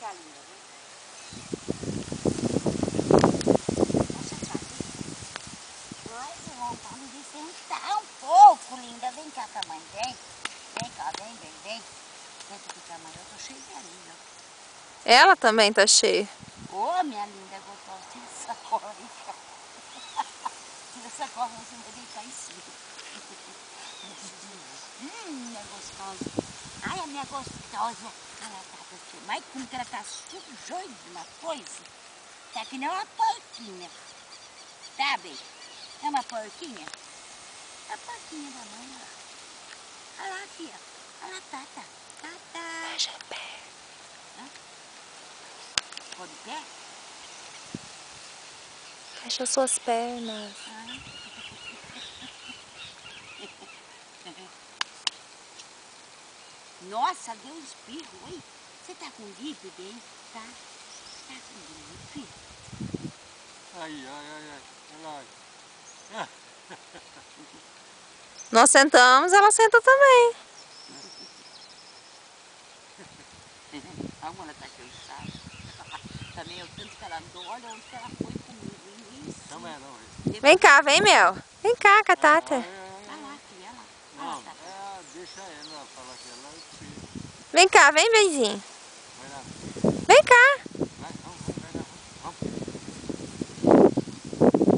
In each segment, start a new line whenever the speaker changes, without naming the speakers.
que é linda, viu? Ai, seu João Paulo, de sentar um pouco, linda. Vem cá com a mãe, vem. Vem cá, vem. Senta aqui com a mãe, eu tô cheia de linda.
Ela também tá cheia.
Ô, minha linda, gostosa, tira essa sacola, vem cá. Tira essa sacola, você vai deitar em cima. É gostosa. Ai, a minha gostosa. Ela tá gostosa. Mas como que ela tá sujando de uma coisa? Tá que nem uma porquinha. Tá, bem? É uma porquinha? É a porquinha da mãe, ó. Olha lá, aqui, ó. Olha lá, Tata.
Fecha o pé.
Pôr de pé?
Fecha suas pernas.
Nossa, deu um espirro, hein? Você tá com gripe, bem? Tá? Tá com gripe?
Ai.
Nós sentamos, ela senta também.
A mulher tá cansada. Também o tanto que ela andou, olha onde que ela foi comigo. Isso.
Também não,
Vem cá, vem, Mel. Vem cá, Catata.
Olha lá, filha, olha lá.
não,
Olha lá, Tata.
deixa ela falar que ela espera.
Vem cá, vem, benzinho.
Vai lá.
Vem cá.
Vai, vamos.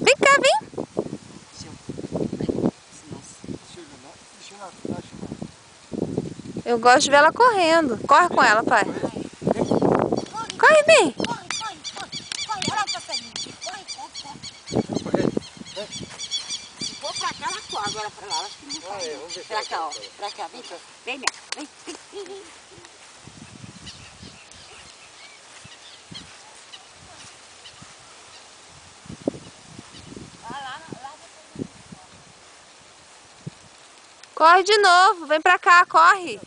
Vem cá, vem.
Deixa eu
Eu gosto de ver ela correndo. Corre com ela, pai. Corre, bem.
Corre. Olha lá o passarinho. Corre. Se for pra cá, ela corre. Agora pra lá, acho que não corre.
vamos ver.
Pra cá, ó. Pra cá, vem cá. Vem, minha. Vem.
Corre de novo. Vem pra cá, corre.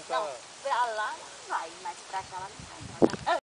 Não, pra lá ela vai, mas pra cá ela não vai.